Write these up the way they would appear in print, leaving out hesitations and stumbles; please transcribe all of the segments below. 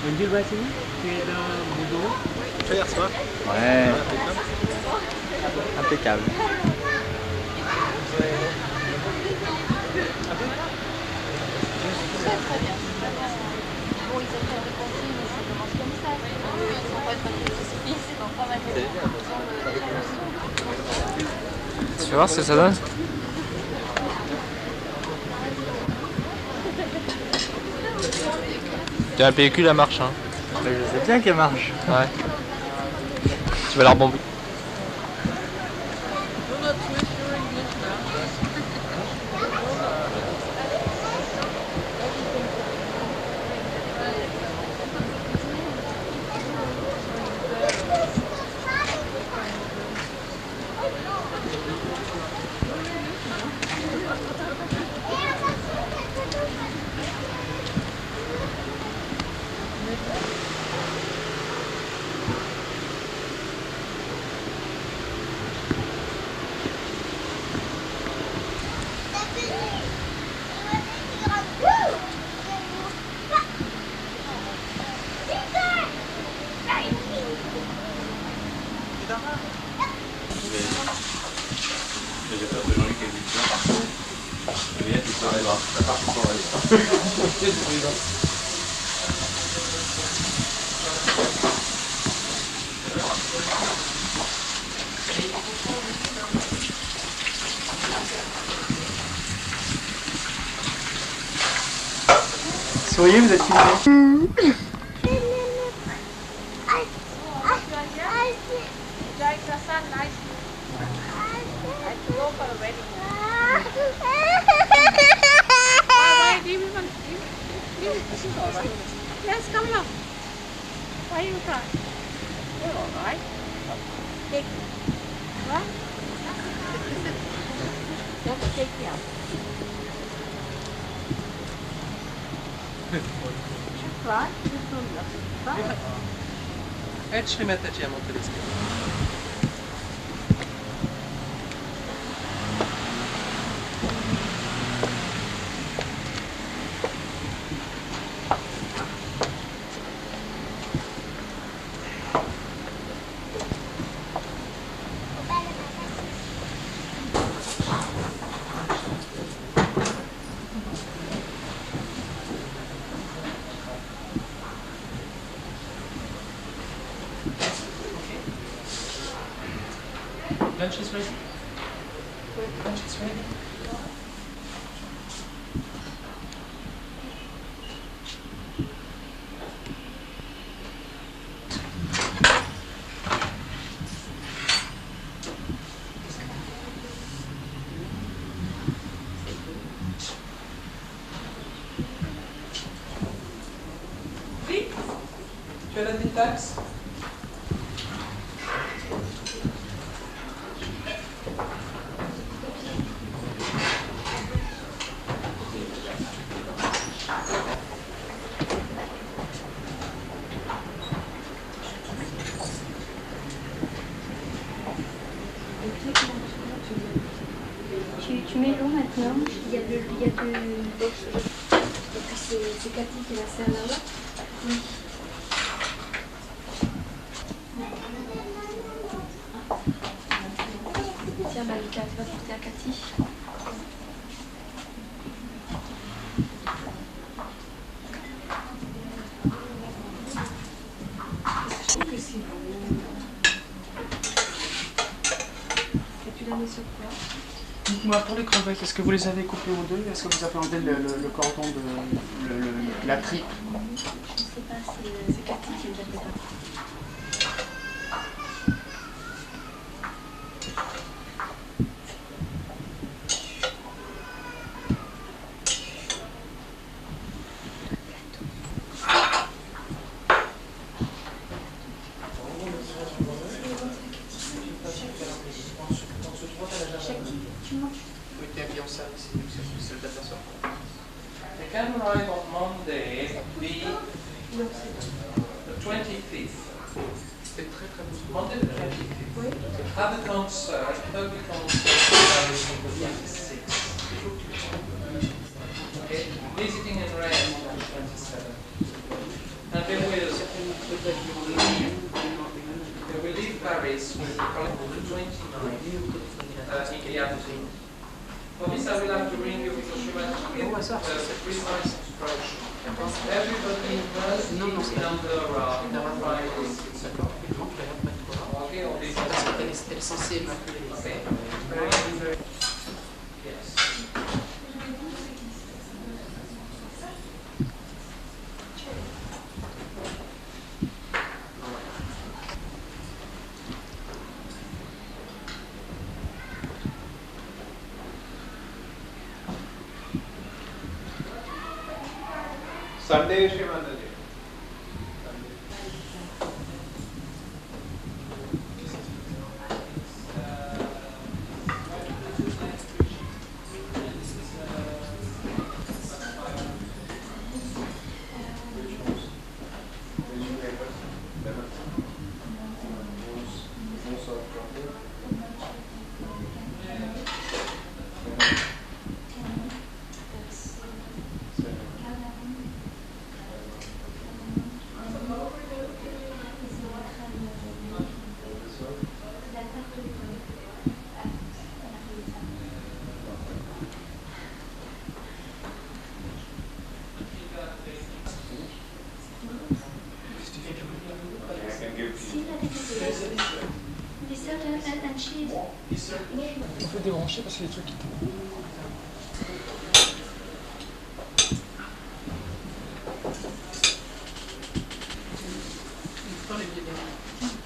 Menjual bahasa ni? Tiada bodoh. Hier soir. Ouais. Impeccable. Très très bien. Bon, ils ont fait des consignes, mais ça commence comme ça. Ils sont pas très spécialistes, ils ont pas mal de Tu vas voir ce que ça donne? La pellicule elle marche hein. Je sais bien qu'elle marche. Ouais. Tu vas la rebomber. Souriez, vous êtes filmé. Yes, come on. Why you cry? You're all right. Take what? Just take me out. Cry? Egy metet ilyen mondta diszkét. Lunch is ready. Lunch is ready. Oui. Tu as la détaxe? Tu mets l'eau maintenant, il y a de... Et puis c'est Cathy qui la sert là-bas. Oui. Tiens Malika, tu vas porter à Cathy. Et tu la mets sur quoi? Dites-moi, pour les crevettes, est-ce que vous les avez coupées en deux? Est-ce que vous avez enlevé le cordon de la tripe? Je sais pas, c'est Cathy qui les a fait. They can arrive on Monday, the 25th. C'est très très beau. Monday the 25th. Have a concert, public concert, 26th. We leave Paris with the 29 in the afternoon. For this, I will have to bring you because you must get the precise instruction. Everybody must be number Friday. Okay, on this. Elle est censée immaculer. Okay. Very. Yes. Sunday, Shrimanaji. Il faut débrancher parce qu'il y a des trucs qui tombent.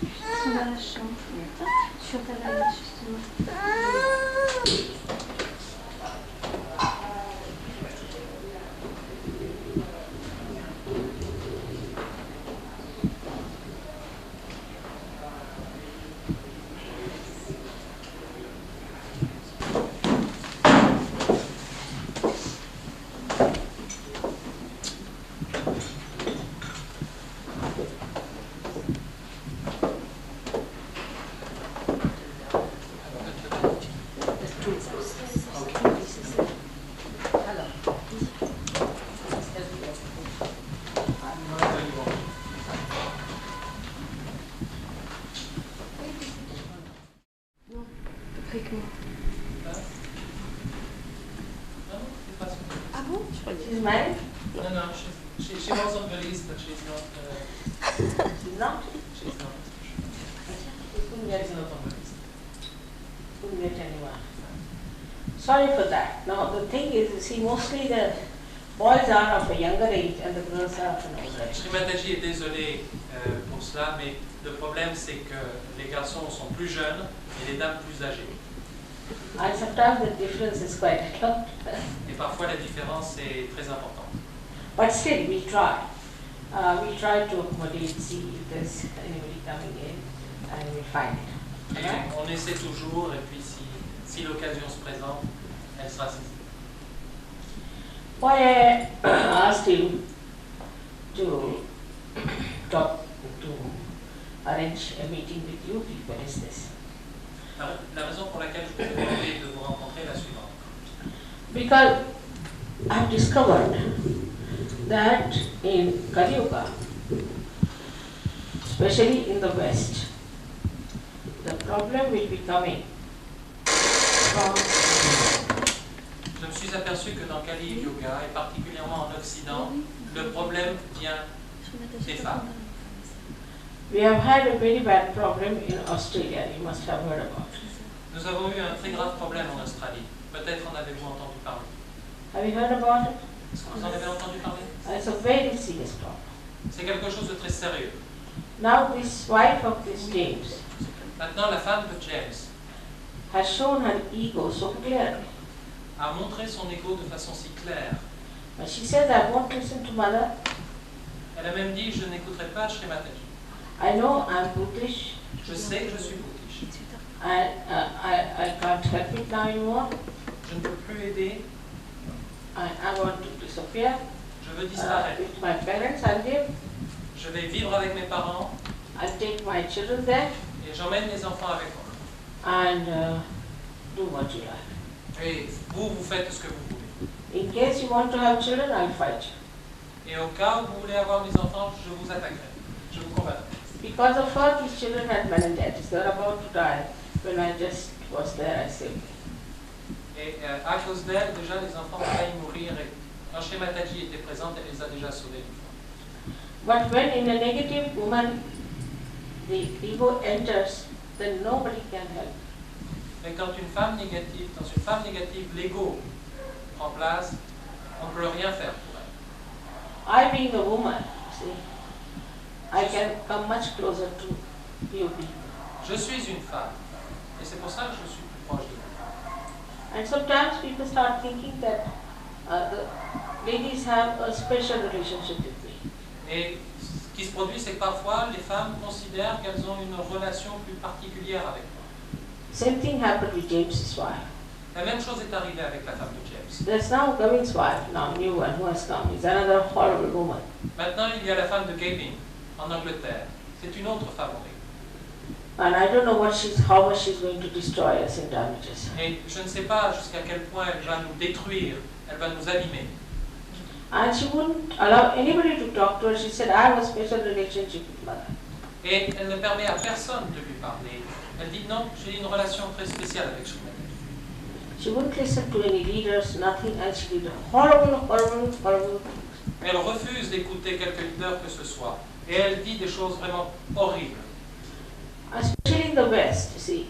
Ils sont dans la chambre. Sur ta lame, justement. Ah bon? Je croyais. She's married? No, she was on the list, but she's not. She's not? She's not. She couldn't get, She's not on the list. couldn't get anyone. Sorry for that. Now the thing is, see, mostly the boys are of a younger age and the girls are of an older age. Srimataji est désolée pour cela, mais le problème c'est que les garçons sont plus jeunes et les dames plus âgées. And sometimes the difference is quite a lot. Et parfois la différence est très importante. But still, we try. We try to accommodate, see if there's anybody coming in, and we find it. Et Right? on essaie toujours, et puis si l'occasion se présente, elle sera saisie. Why I asked him to talk, to arrange a meeting with you people is this. La raison pour laquelle je vous ai demandé de vous rencontrer est la suivante. Because I've discovered that in Kali Yuga, especially in the West, the problem will be coming from Je me suis aperçu que dans Kali Yoga, et particulièrement en Occident, le problème vient des femmes. we have had a very bad problem in Australia, you must have heard about it. Nous avons eu un très grave problème en Australie. Peut-être en avez-vous entendu parler. Have you heard about it? Est-ce que vous en avez entendu parler? It's a very serious problem. C'est quelque chose de très sérieux. Now this wife of this James Maintenant, la femme de James has shown her ego so clearly. a montré son ego de façon si claire. But she says, I won't listen to mother. Elle a même dit, je n'écouterai pas Srimataji. I know I'm Buddhist. Je sais que je suis bouddhiste. I can't help it now anymore. Je ne peux plus aider. I want to disappear. Je veux disparaître. With my parents, I'll live. Je vais vivre avec mes parents I'll take my children there et j'emmène mes enfants avec moi. and do what you like. Et vous, vous faites ce que vous voulez. In case you want to have children, I'll fight you. Et au cas où vous voulez avoir mes enfants, je vous attaquerai. Je Je vous convainc. Because of her, these children had meningitis. They were about to die. When I just was there, I said, Et à cause d'elle, déjà, les enfants ont failli mourir. Et quand Shri Mataji était présente, elle les a déjà sauvés une fois. but when in a negative woman, the ego enters, then nobody can help. Mais quand une femme négative, dans une femme négative, l'ego prend place, on ne peut rien faire pour elle. I being a woman, see, I can come much closer to you people. Je suis une femme, et c'est pour ça que je suis plus proche de vous. And sometimes people start thinking that the ladies have a special relationship with me. Et ce qui se produit, c'est que parfois, les femmes considèrent qu'elles ont une relation plus particulière avec moi. Same thing happened with James's wife. La même chose est arrivée avec la femme de James. There's now Gavin's wife, now new one who has come. Is another horrible woman. Maintenant, il y a la femme de Gavin, en Angleterre. C'est une autre femme horrible. And I don't know how much she's going to destroy us in damages. Et je ne sais pas jusqu'à quel point elle va nous détruire, elle va nous abîmer. And she wouldn't allow anybody to talk to her. She said, I have a special relationship with mother. Et elle ne permet à personne de lui parler. Elle dit non, j'ai une relation très spéciale avec Shri Mataji. She wouldn't listen to any leaders, nothing, and she did horrible things. Elle refuse d'écouter quelque leader que ce soit. Et elle dit des choses vraiment horribles. Especially in the West, you see,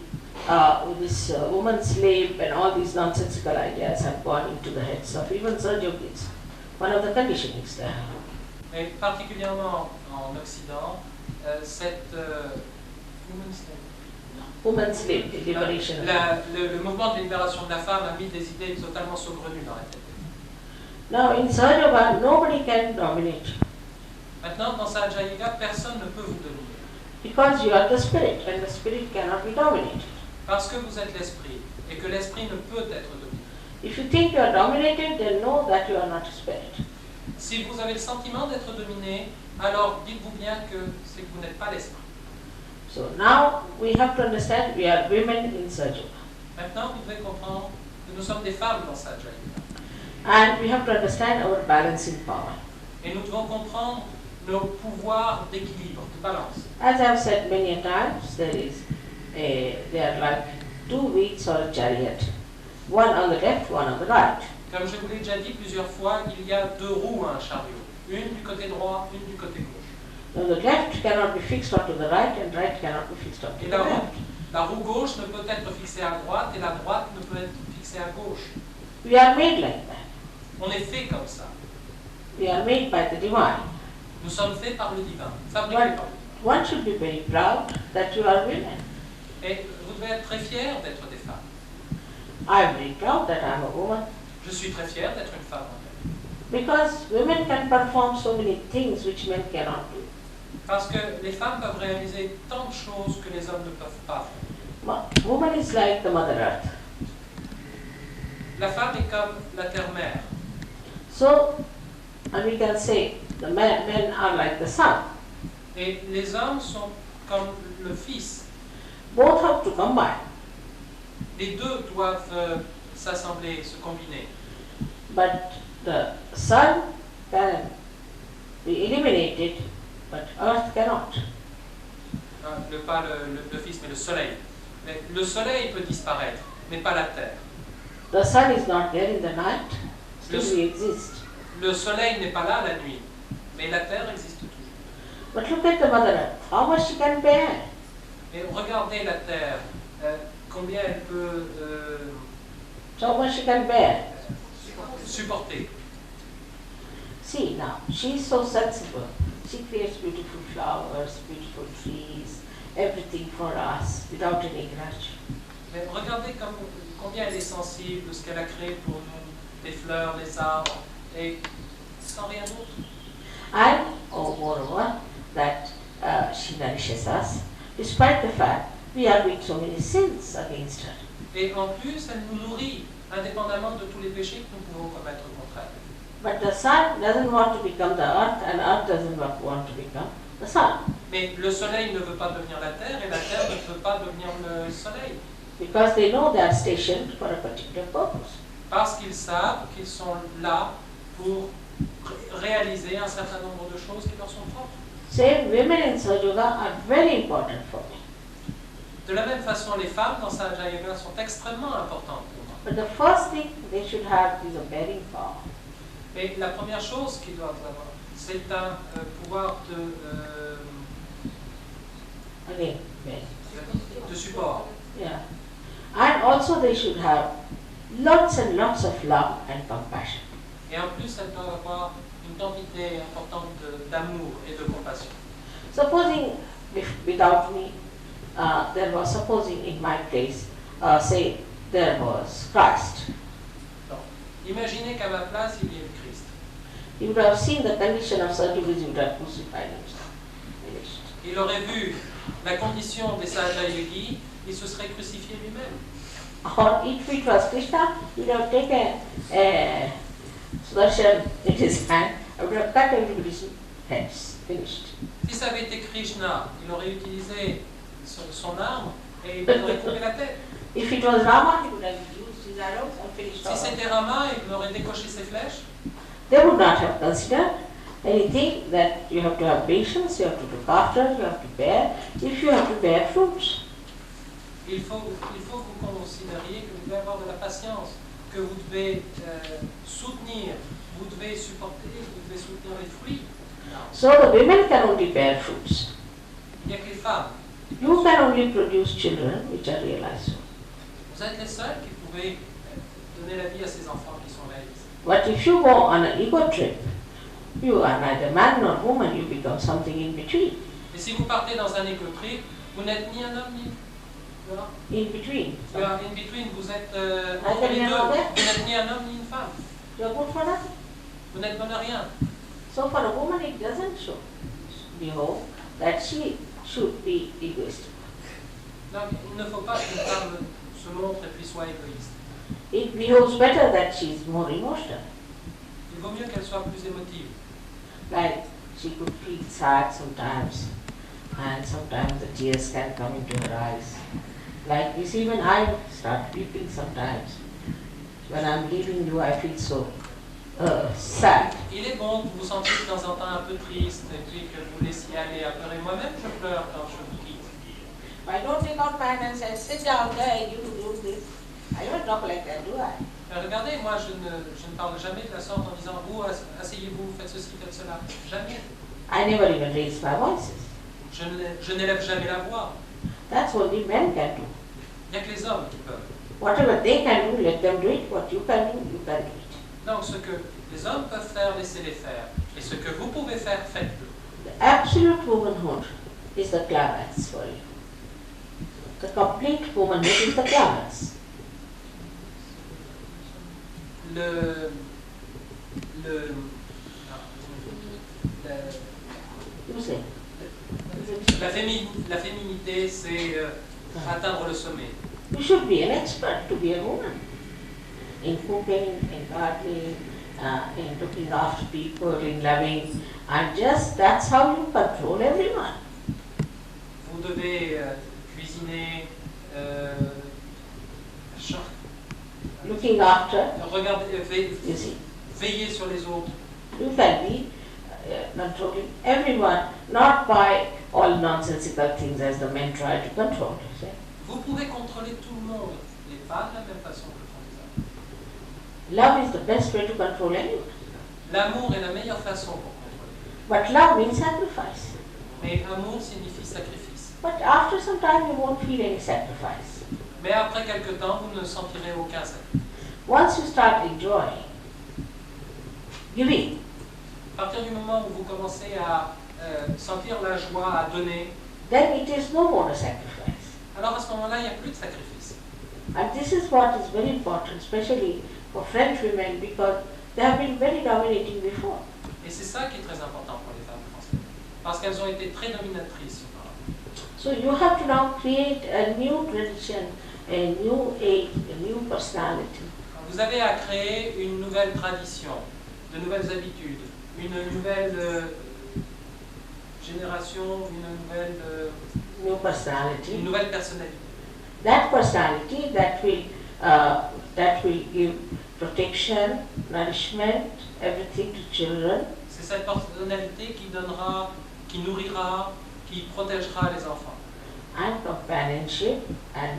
with this woman slave and all these nonsensical ideas have gone into the heads of even Yogis. One of the conditionings there. Et particulièrement en Occident, cette Woman slave, the liberation. le mouvement de libération de la femme a mis des idées totalement saugrenues dans la tête. Now in SahajaYoga, nobody can dominate you. Maintenant, dans SahajaYoga, personne ne peut vous dominer. Because you are the spirit, and the spirit cannot be dominated. Parce que vous êtes l'esprit, et que l'esprit ne peut être dominé. If you think you are dominated, then know that you are not a spirit. Si vous avez le sentiment d'être dominé, alors dites-vous bien que c'est que vous n'êtes pas l'esprit. So now we have to understand we are women in SahajaYoga. Maintenant, vous devez comprendre que nous sommes des femmes dans SahajaYoga. And we have to understand our balancing power. Et nous devons comprendre nos pouvoirs d'équilibre, de balance. As I have said many a times, they are like two wheels or a chariot, one on the left, one on the right. Comme je vous l'ai déjà dit plusieurs fois, il y a deux roues à un chariot, une du côté droit, une du côté gauche. Now the left cannot be fixed onto the right, and right cannot be fixed onto Et the left. la roue gauche ne peut être fixée à droite et la droite ne peut être fixée à gauche. We are made like that. On est fait comme ça. We are made by the divine. Nous sommes faits par le divin, fabriqués par le divin. One should be very proud that you are women. Et vous devez être très fiers d'être des femmes. I am very proud that I am a woman. Je suis très fier d'être une femme. Because women can perform so many things which men cannot do. Parce que les femmes peuvent réaliser tant de choses que les hommes ne peuvent pas faire. Woman is like the Mother Earth. La femme est comme la terre-mère. So, and we can say the men are like the sun. Et les hommes sont comme le fils. Both have to combine. Les deux doivent s'assembler, se combiner. But the sun can be eliminated, but earth cannot. Pas le fils, mais le soleil. Mais le soleil peut disparaître, mais pas la terre. The sun is not there in the night, still we exist. Le soleil n'est pas là la nuit, mais la terre existe toujours. But look at the Mother Earth, how much she can bear. Et regardez la terre, combien elle peut So much she can bear. supporter. See now, she is so sensible. She creates beautiful flowers, beautiful trees, everything for us without any grudge. Mais regardez combien elle est sensible de ce qu'elle a créé pour nous, les fleurs, les arbres, et sans rien d'autre. And, moreover, that she nourishes us, despite the fact we are doing so many sins against her. Et en plus, elle nous nourrit, indépendamment de tous les péchés que nous pouvons commettre contre elle. But the sun doesn't want to become the earth, and earth doesn't want to become the sun. Mais le soleil ne veut pas devenir la terre, et la terre ne peut pas devenir le soleil. Because they know they are stationed for a particular purpose. Parce qu'ils savent qu'ils sont là pour réaliser un certain nombre de choses qui leur sont propres. Same, women in SahajaYoga are very important for me. De la même façon, les femmes dans SahajaYoga sont extrêmement importantes pour moi. But the first thing they should have is a bearing power. Et la première chose qu'ils doivent avoir, c'est un pouvoir de support. Yeah. And also they should have lots and lots of love and compassion. Et en plus, elles doivent avoir une quantité importante d'amour et de compassion. Supposing without me, supposing in my place, say there was Christ. Donc, imaginez qu'à ma place, il y ait le Christ. He would have seen the condition of such Yogis, he would have crucified himself. Finished. Il aurait vu la condition des SahajaYogis, il se serait crucifié lui-même. Or if it was Krishna, he would have taken a sudarshan in his hand, and would have cut everybody's heads. Finished. Si ça avait été Krishna, il aurait utilisé son arme et il aurait coupé la tête. If it was Rama, he would have used his arrows and finished Si off. c'était Rama, il aurait décoché ses flèches. They would not have considered anything that you have to have patience, you have to look after, you have to bear, if you have to bear fruits. Il faut que vous considériez que vous devez avoir de la patience, que vous devez soutenir, vous devez supporter, vous devez soutenir les fruits. So the women can only bear fruits. Il n'y a que les femmes. You can only produce children which are realized. Vous êtes les seuls qui pouvez donner la vie à ces enfants qui sont réalisés. But if you go on an ego trip, you are neither man nor woman, you become something in between. Et si vous partez dans un ego trip, vous n'êtes ni un homme ni In between. in between, vous êtes entre les deux. Vous n'êtes ni un homme ni une femme. You are good for nothing. Vous n'êtes bon à rien. So for a woman it doesn't show, behold, that she should be egoistic. Donc, il ne faut pas qu'une femme se montre et puis soit égoïste. It behoves better that she is more emotional. Il vaut mieux qu'elle soit plus émotive. Like she could feel sad sometimes, and sometimes the tears can come into her eyes. Like this, even I start weeping sometimes. When I'm leaving you, I feel so sad. Il est bon que vous sentiez de temps en temps un peu triste et puis que vous laissiez aller à pleurer. Moi-même, je pleure quand je vous quitte. I don't take out my hand and say, sit down there, you do this. I don't talk like that, do I? Regardez, moi, je ne parle jamais de la sorte en disant, vous, asseyez-vous, faites ceci, faites cela. Jamais. I never even raise my voices. Je n'élève jamais la voix. That's what the men can do. Il n'y a que les hommes qui peuvent. Whatever they can do, let them do it. What you can do, you can do it. Donc, ce que les hommes peuvent faire, laissez-les faire. Et ce que vous pouvez faire, faites-le. The absolute womanhood is the climax for you. The complete womanhood is the climax. You say. La féminité, c'est atteindre le sommet. You should be an expert to be a woman. In cooking, in gardening, in looking after people, in loving, and just that's how you control everyone. Vous devez cuisiner, Looking after, regarder, you see. veiller sur les autres. You can be controlling everyone, not by all nonsensical things as the men try to control. You see. Vous pouvez contrôler tout le monde, mais pas de la même façon que le font les hommes. Love is the best way to control anyone. L'amour est la meilleure façon pour contrôler. But love means sacrifice. Mais amour signifie sacrifice. But after some time you won't feel any sacrifice. Mais après quelque temps, vous ne sentirez aucun sacrifice. Once you start enjoying, giving, À partir du moment où vous commencez à sentir la joie, à donner, then it is no more a sacrifice. alors à ce moment-là, il n'y a plus de sacrifice. And this is what is very important, especially for French women, because they have been very dominating before. Et c'est ça qui est très important pour les femmes françaises. Parce qu'elles ont été très dominatrices auparavant. So you have to now create a new tradition, a new age, a new personality. Vous avez à créer une nouvelle tradition, de nouvelles habitudes, une nouvelle génération, New personality. une nouvelle personnalité. That personality that will give protection, nourishment, everything to children. C'est cette personnalité qui donnera qui nourrira, qui protégera les enfants. And companionship and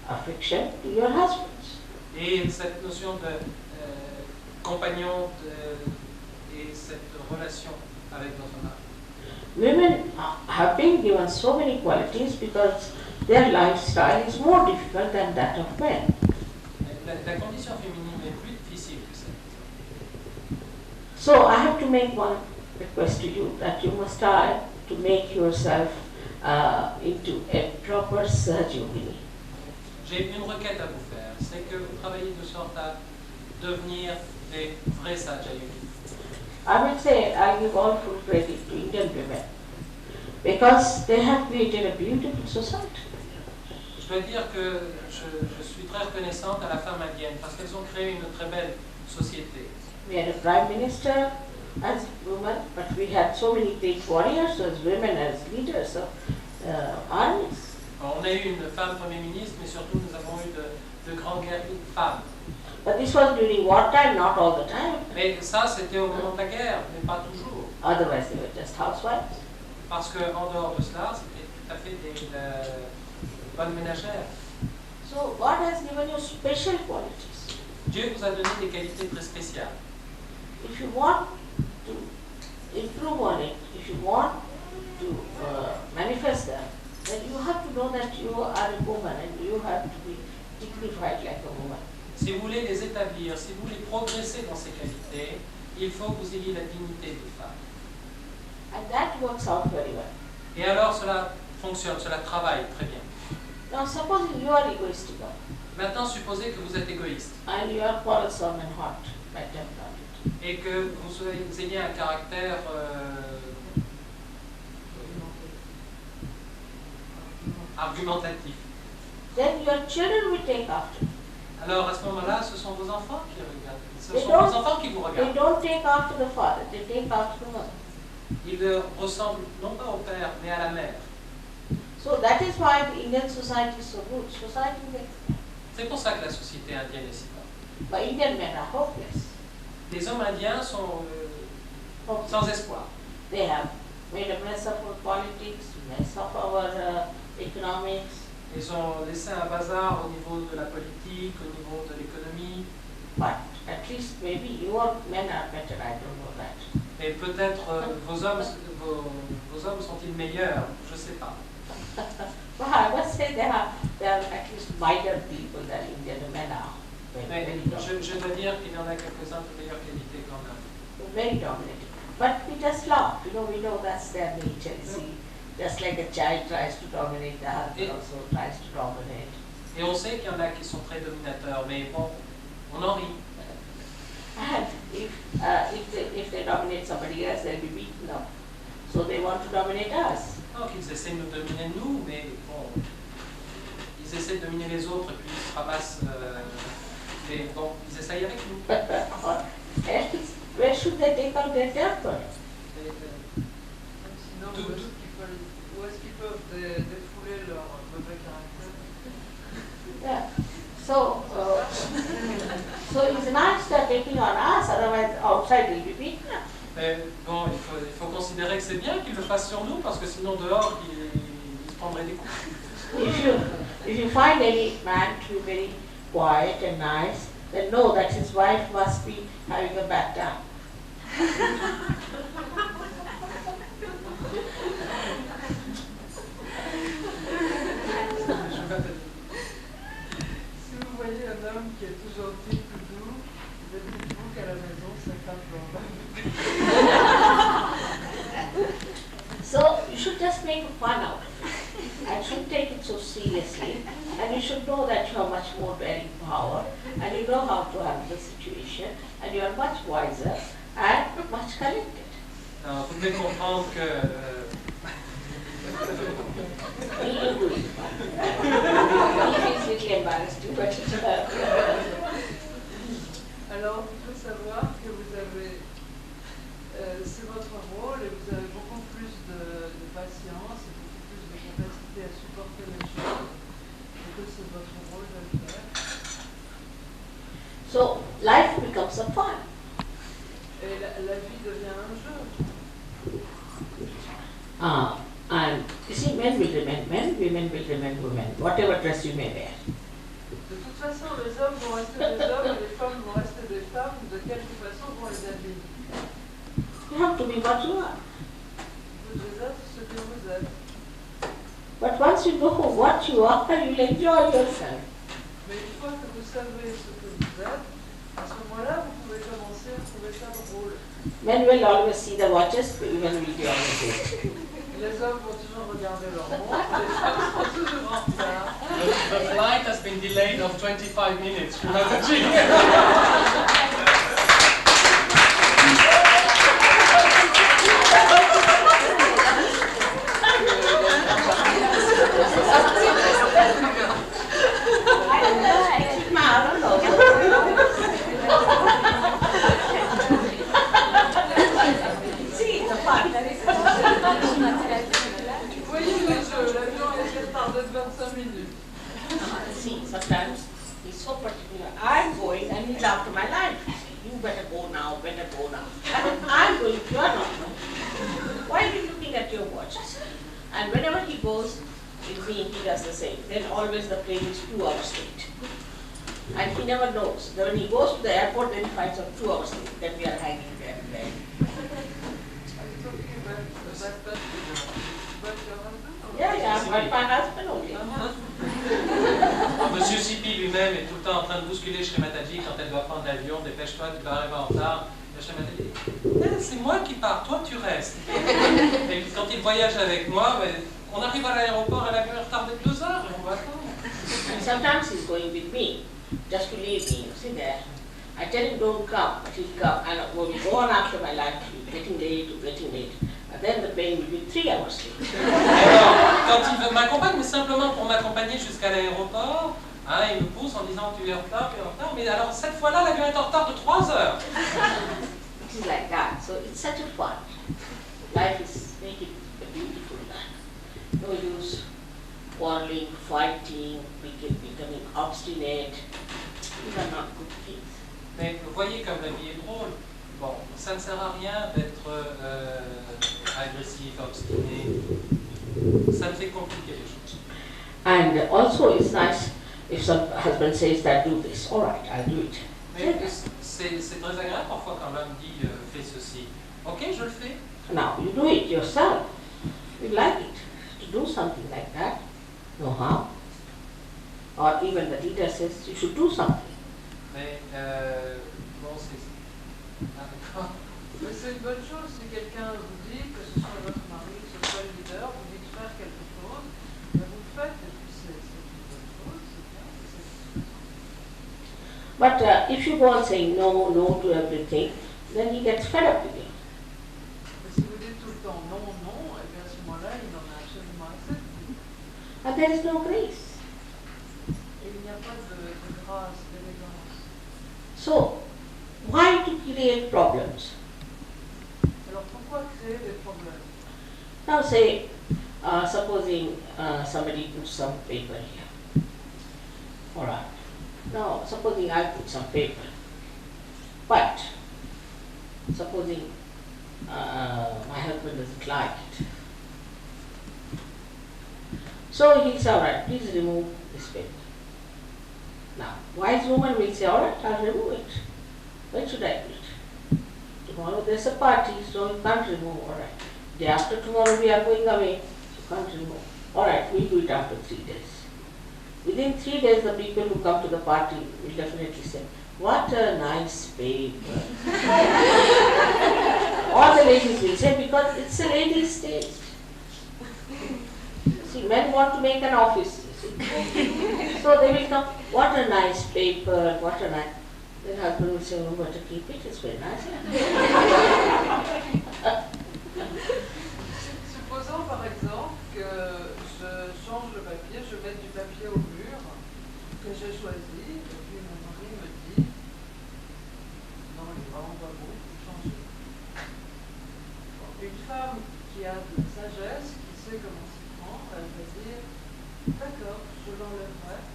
affection to your husbands. Et cette notion de compagnon et cette relation avec notre mari. Women have been given so many qualities because their lifestyle is more difficult than that of men. La condition féminine est plus difficile que celle. So I have to make one request to you, that you must try to make yourself into a proper SahajaYogini. J'ai une requête à vous faire, c'est que vous travaillez de sorte à devenir des vrais SahajaYogis. I will say I give all full credit to Indian women because they have created a beautiful society. Je dois dire que je suis très reconnaissante à la femme indienne parce qu'elles ont créé une très belle société. We had a prime minister as women, but we had so many great warriors as women, as leaders of armies. Alors, on a eu une femme Premier ministre, mais surtout nous avons eu de grands guerriers femmes. But this was during wartime, not all the time. Mais ça, c'était au moment de la guerre, mais pas toujours. Otherwise, they were just housewives. Parce qu'en dehors de cela, c'était tout à fait des bonnes ménagères. So God has given you special qualities. Dieu vous a donné des qualités très spéciales. If you want to improve on it, if you want to manifest them, then you have to know that you are a woman and you have to be dignified like a woman. Si vous voulez les établir, si vous voulez progresser dans ces qualités, il faut que vous ayez la dignité de femme. And that works out very well. Et alors cela fonctionne, cela travaille très bien. Now supposing you are egoistical Maintenant, supposez que vous êtes égoïste and you are quarrelsome and hot by temperament. et que vous ayez un caractère argumentatif. Then your children will take after. Alors à ce moment-là, ce sont vos enfants qui regardent. Ce They sont don't- vos enfants qui vous They regardent. don't take after the father, they take after the mother. Ils ressemblent non pas au père, mais à la mère. So that is why the Indian society is so good. Society is C'est pour ça que la société indienne est si bonne. but Indian men are hopeless. Les hommes indiens sont sans espoir. They have made a mess of our politics, mess of our economics, Ils ont laissé un bazar au niveau de la politique, au niveau de l'économie. but at least maybe your men are better, I don't know that. Mais peut-être vos hommes sont-ils meilleurs? Je ne sais pas. But I must say they are at least wider people than Indian men are. Mais Very je dois dire qu'il y en a quelques-uns de meilleure qualité quand même. very dominating. But we just laugh, we know that's their nature, you see. Just like a child tries to dominate, the husband also tries to dominate. Et on sait qu'il y en a qui sont très dominateurs, mais bon, on en rit. And if they dominate somebody else, they'll be beaten up. So they want to dominate us. Donc ils essaient de nous dominer nous, mais bon, ils essaient de dominer les autres et puis ils se ramassent. Mais bon, ils essayent avec nous. Else, where should they take out their temper? Sinon, où est-ce qu'ils peuvent défouler leur mauvais caractère? Yeah. So it's nice they're taking on us, otherwise outside we'll be beaten up. Mais bon, il faut considérer que c'est bien qu'ils le fassent sur nous, parce que sinon dehors, ils se prendraient des coups. If you find any man to be very quiet and nice, then know that his wife must be having a bad time. Si vous voyez un homme qui est tout gentil, tout doux, dites-vous qu'à la maison, ça craque dans So you should just make fun out of it. And shouldn't take it so seriously. And you should know that you have much more bearing power, and you know how to handle the situation, and you are much wiser and much collected. Alors, vous devez comprendre que He is little embarrassed too, but Alors, il faut savoir que vous avez, c'est votre rôle et vous avez beaucoup plus de patience et beaucoup plus de capacité à supporter les choses et que c'est votre rôle de le faire. so life becomes a fun. Et la vie devient un jeu. And you see, men will remain men, women will remain women, whatever dress you may wear. De toute façon, les hommes vont rester des hommes et les femmes vont rester des femmes. De quelque façon vont les habiller. You have to be what you are. Vous êtes ce que vous êtes. But once you know what you are, you'll enjoy yourself. Mais une fois que vous savez ce que vous êtes, à ce moment-là, vous pouvez commencer à trouver ça drôle. Men will always see the watches, women will be always late. Les hommes vont toujours regarder leur montre, les femmes sont toujours en retard. The flight has been delayed of 25 minutes. Je m'imagine. See, sometimes he's so particular. I'm going and he's after my life. You better go now, better go now. And I'm going, you are not going. Why are you looking at your watches? And whenever he goes with me, he does the same. Then always the plane is 2 hours late. And he never knows. Then when he goes to the airport, then he finds out 2 hours late. Then we are hanging there. Yeah, but my husband only. Monsieur Sipi lui-même est tout le temps en train de bousculer Shri Mataji quand elle doit prendre l'avion. Dépêche-toi, tu vas arriver en retard. Et Shri Mataji dit, c'est moi qui pars, toi tu restes. Et quand il voyage avec moi, on arrive à l'aéroport et l'avion est retardé de 2 heures et on va attendre. Sometimes he's going with me, just to leave me, see there. I tell him don't come, but he'll come. And when we go on after my life, getting late. And then the plane will be 3 hours late. Alors, quand il m'accompagne, mais simplement pour m'accompagner jusqu'à l'aéroport, hein, il me pousse en disant tu es en retard, mais alors cette fois-là, l'avion est en retard de 3 heures. It is like that, so it's such a fun. Life is making a beautiful life. No use quarreling, fighting, becoming obstinate. These are not good things. Mais vous voyez comme la vie est drôle. Bon, ça ne sert à rien d'être agressif, obstiné. Ça me fait compliquer les choses. And also it's nice if some husband says that do this. All right, I'll do it. Mais c'est très agréable parfois quand l'homme dit fais ceci. Ok, je le fais. Now you do it yourself. You like it to do something like that. No harm. Or even the leader says you should do something. Mais bon, c'est... Ah, d'accord. Mais c'est une bonne chose si quelqu'un vous dit, que ce soit votre mari, que ce soit le leader, vous dit de faire quelque chose, ben vous le faites et puis c'est une bonne chose, c'est bien. But if you go on saying no to everything, then he gets fed up with you. Mais si vous dites tout le temps non, non, et bien à ce moment-là, il en a absolument assez. And there is no grace. Et il n'y a pas de grâce, d'élégance. So, why to create problems? Alors pourquoi créer des problèmes? Now say, supposing somebody puts some paper here. All right. Now, supposing I put some paper. But, supposing my husband doesn't like it. So he says, all right, please remove this paper. Now, wise woman will say, all right, I'll remove it. When should I do it? Tomorrow there's a party, so you can't remove, all right. Day after tomorrow we are going away, so you can't remove. All right, we'll do it after 3 days. Within 3 days, the people who come to the party will definitely say, what a nice paper. All the ladies will say, because it's a lady's taste. See, men want to make an office, you see. So they will come, what a nice paper, what a nice... Then husband will say, oh, better keep it, it's very nice. Supposons par exemple que je change le papier, je mets du papier au mur que j'ai choisi, et puis mon mari me dit non, il est vraiment pas beau, il faut changer. Une femme qui a de la sagesse, qui sait comment s'y prendre, elle va dire d'accord, je l'enlèverai,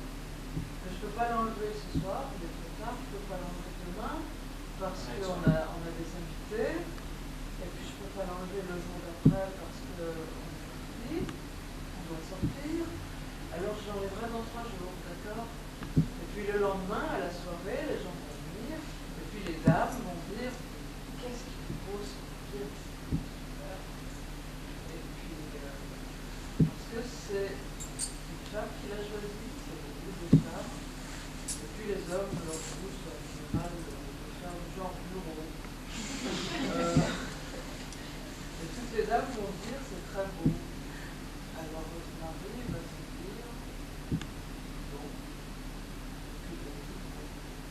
mais je ne peux pas l'enlever ce soir, il est trop tard, je ne peux pas l'enlever demain, parce qu'on a des invités. Et puis je peux pas l'enlever le jour d'après parce que on doit sortir. Alors je l'enlèverai dans 3 jours, d'accord? Et puis le lendemain, à la soirée, les gens vont venir. Et puis les dames vont dire, qu'est-ce qui vous pose bien? Et puis, parce que c'est une femme qui l'a choisi, c'est le goût des femmes. Et puis les hommes, leur goût, c'est en général de faire le genre bureau. Et toutes les dames vont dire, c'est très beau. Alors votre mari va se dire, bon, puis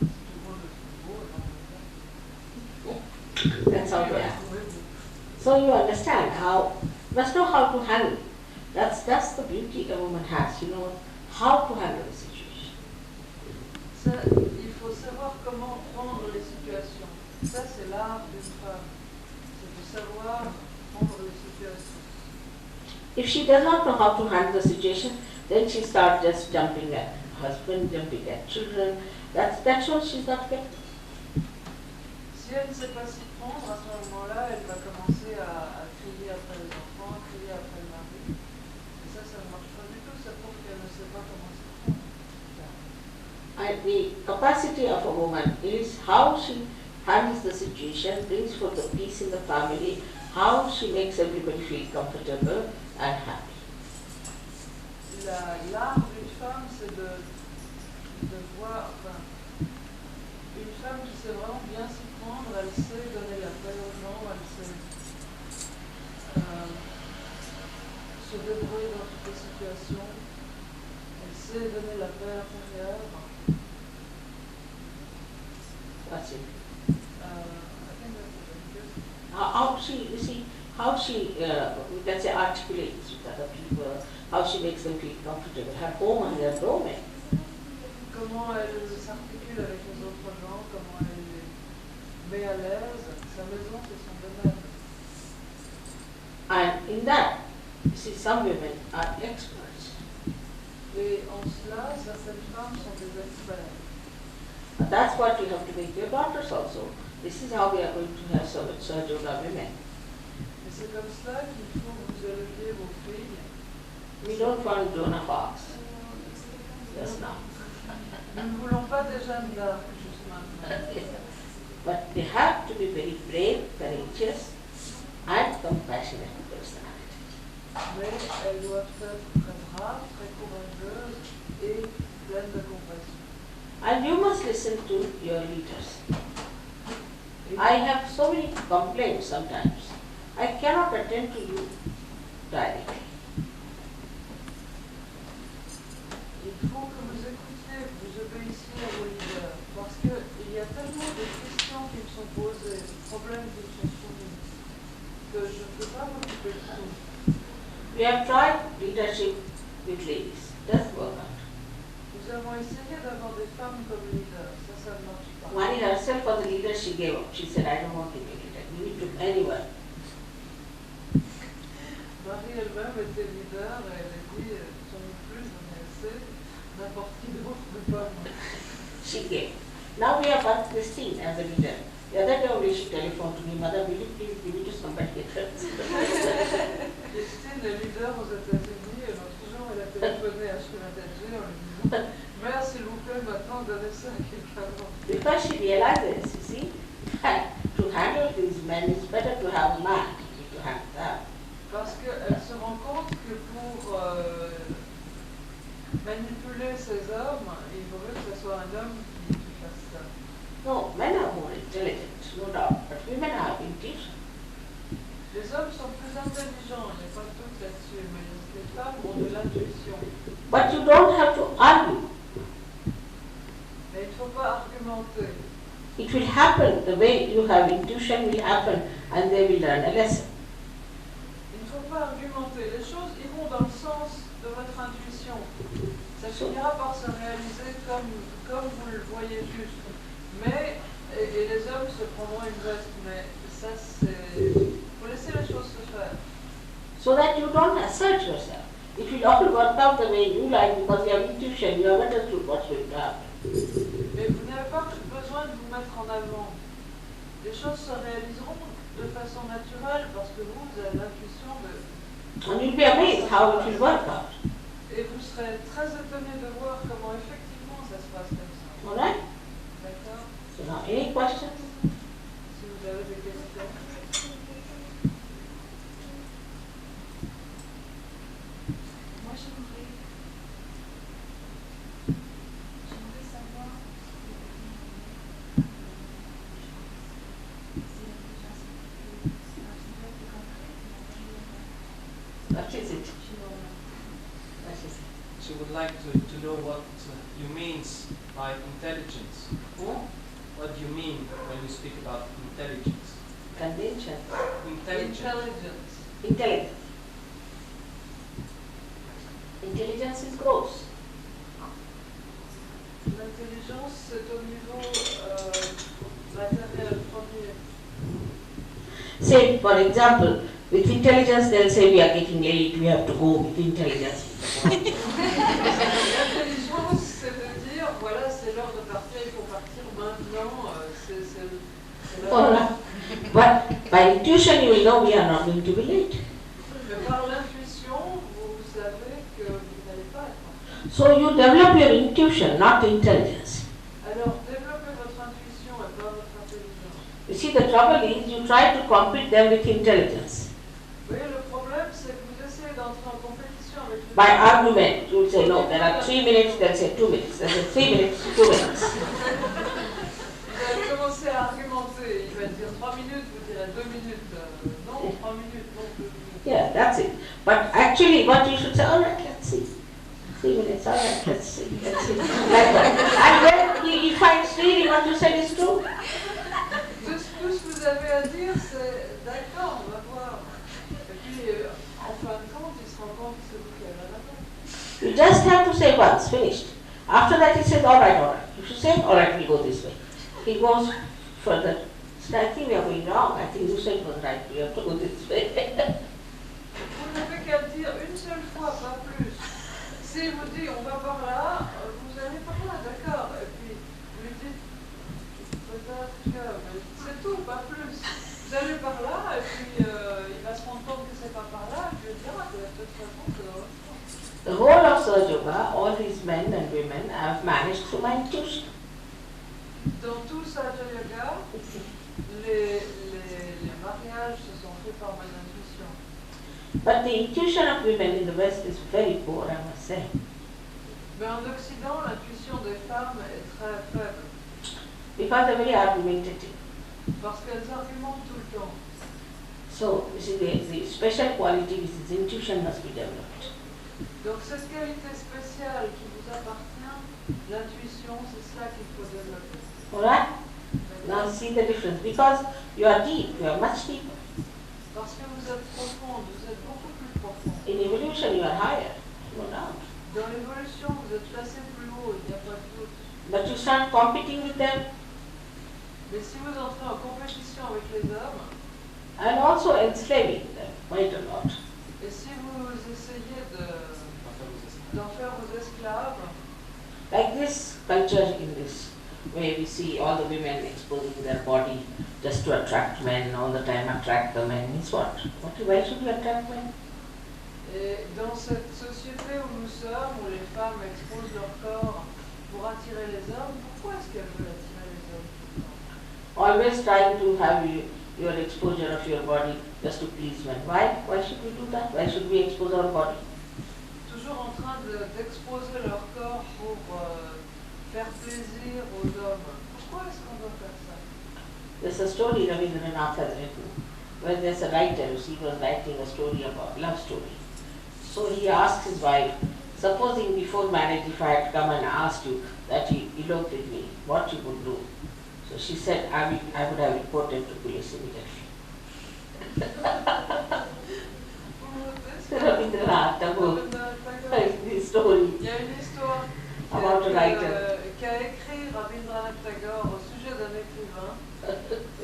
si tout le monde le trouve beau, alors on va That's how they are. So you understand how, must know how to handle. That's the beauty a woman has, you know, how to handle the situation. Ça, il faut savoir comment prendre les situations. Ça, c'est l'art d'une femme. C'est de savoir prendre les situations. If she does not know how to handle the situation, then she starts just jumping at husband, jumping at children. That's what she's not getting. Si elle ne sait pas s'y prendre, à ce moment-là, elle va commencer à crier après les enfants, à crier après le mari. Et ça ne marche pas du tout. Ça prouve qu'elle ne sait pas comment s'y prendre. And the capacity of a woman is how she handles the situation, brings forth the peace in the family, how she makes everybody feel comfortable and happy. L'art d'une femme, c'est de voir, enfin, une femme qui sait vraiment bien s'y prendre, elle sait donner la paix aux gens, elle sait se débrouiller dans toutes les situations, elle sait donner la paix intérieure. That's it. I think that's it. How she, you see, how she, we can say, articulates with other people, how she makes them feel comfortable. Her home and her domain. Comment elle s'articule avec les autres gens, comment elle les met à l'aise. Sa maison, c'est son domaine. And in that, you see, some women are experts. Et en cela, certaines femmes sont des experts. And that's what you have to make your daughters also. This is how we are going to have SahajaYoga women. Et c'est comme cela qu'il faut que vous éleviez vos filles. We don't want Joan of Arc. Just now. Nous ne voulons pas des Jeanne d'Arc, juste maintenant. But they have to be very brave, courageous, and compassionate personality. Mais elles doivent être très braves, très courageuses et pleines de compassion. And you must listen to your leaders. I have so many complaints sometimes. I cannot attend to you directly. Il faut que vous écoutiez, que vous obéissiez à vos leaders, parce qu'il y a tellement de questions qui me sont posées, de problèmes qui me sont soumis, que je ne peux pas m'occuper de tout. We have tried leadership with ladies. Doesn't work out. Nous avons essayé d'avoir des femmes comme leaders, ça ne marche pas. Mani herself was the leader, she gave up. She said, I don't want to be a leader. Give it to anyone. Marie elle-même était leader et elle a dit, j'en ai plus, j'en ai assez, n'importe qui d'autre, mais pas moi. She gave. Now we have got Christine as a leader. The other day only she telephoned to me, Mother, will you please give it to somebody else? Christine est leader aux États-Unis et l'autre jour elle a téléphoné à Ashram en lui disant, mère s'il vous plaît maintenant donnez ça à quelqu'un d'autre. Because she realizes, you see, that to handle these men is better to have a man to handle them. Parce qu'elle se rend compte que pour manipuler ces hommes, il vaut mieux que ce soit un homme qui fasse ça. No, men are more intelligent, no doubt, but women have intuition. Les hommes sont plus intelligents, il n'y a pas de doute là-dessus, mais les femmes ont de l'intuition. But you don't have to argue. Mais il ne faut pas argumenter. It will happen, the way you have intuition will happen and they will learn a lesson. Il ne faut pas argumenter. Les choses iront dans le sens de votre intuition. Ça finira par se réaliser comme vous le voyez juste. Mais, et les hommes se prendront une veste, mais ça c'est... Il faut laisser les choses se faire. So that you don't assert yourself. It will all work out the way you like because you have intuition, you have understood what's going to happen. Mais vous n'avez pas besoin de vous mettre en avant. Les choses se réaliseront de façon naturelle parce que vous avez l'intuition de... And you'll be amazed how it will work out. Et vous serez très étonné de voir comment effectivement ça se passe comme ça. All right? D'accord? So now, any questions? Si vous avez des questions. Moi, j'aimerais savoir What is it? What is it? She would like to know what you mean by intelligence. Hmm? What do you mean when you speak about intelligence? Convention. Intelligence. Intelligence. Intelligence is gross. L'intelligence, c'est au niveau matériel premier. Say, for example, with intelligence they'll say we are getting late, we have to go with intelligence. L'intelligence, c'est de dire, voilà, c'est l'heure de partir, il faut partir maintenant. C'est All right. But by intuition you will know we are not going to be late. Mais par l'intuition, vous savez que vous n'allez pas être. So you develop your intuition, not intelligence. Alors, développez votre intuition et pas votre intelligence. You see, the trouble is you try to compete them with intelligence. Vous voyez, le problème, c'est que vous essayez d'entrer en compétition avec le... By argument, you will say, no, there are 3 minutes, they'll say 2 minutes. They'll say 3 minutes, 2 minutes. Vous allez commencer à argumenter. Il va dire 3 minutes, vous direz 2 minutes. Non, 3 minutes, non, 2 minutes. Yeah, that's it. But actually what you should say, all right, let's see. 3 minutes, all right, let's see. Like that. And then he finds really what you said is true. Tout ce que vous avez à dire, c'est d'accord, on va voir. Et puis, en fin de compte, il se rend compte que c'est vous qui avez la raison. You just have to say once, finished. After that he says, all right, all right. You should say, all right, we'll go this way. He goes further. So I think we are going wrong. I think you said it was right. We have to go this way. Vous n'avez qu'à le dire une seule fois, pas plus. Si vous dites on va par là, vous allez par là, d'accord. Et puis vous lui dites peut-être que c'est tout, pas plus. Vous allez par là et puis il va se rendre compte que c'est pas par là et puis il dira de toute façon c'est dans l'autre sens. The whole of SahajaYoga, all these men and women have managed through my intuition. Dans tout SahajaYoga, les mariages se sont faits par mon intuition. But the intuition of women in the West is very poor, I must say. Mais en Occident, l'intuition des femmes est très faible. Because they're very argumentative. Parce qu'elles argumentent tout le temps. So, you see, the special quality which is intuition must be developed. Donc cette qualité spéciale qui vous appartient, l'intuition, c'est cela qu'il faut développer. Alright? Now see the difference. Because you are deep, you are much deeper. Parce que vous êtes profond, vous êtes beaucoup plus profond. In evolution you are higher, no doubt. Dans l'évolution, vous êtes placé plus haut, il n'y a pas de doute. But you start competing with them Mais si vous entrez en compétition avec les hommes, and also enslaving them quite a lot. et si vous essayez d'en faire vos esclaves, Like this culture in this, where we see all the women exposing their body just to attract men, all the time attract the men, means what? Why should we attract men? et dans cette société où nous sommes, où les femmes exposent leur corps pour attirer les hommes, pourquoi est-ce qu'elles veulent attirer les hommes? Always trying to have your exposure of your body just to please men. Why? Why should we do that? Why should we expose our body? Toujours en train d'exposer leur corps pour faire plaisir aux hommes. Pourquoi est-ce qu'on doit faire ça? There's a story Rabindranath has written, where there's a writer, he was writing a story about love story. So he asked his wife, supposing before marriage if I had come and asked you that you eloped with me, what you would do? So she said, I would have reported to police immediately. Rabindranath Tagore, this story Il y a une histoire about a writer. qu'a écrit Rabindranath Tagore au sujet d'un écrivain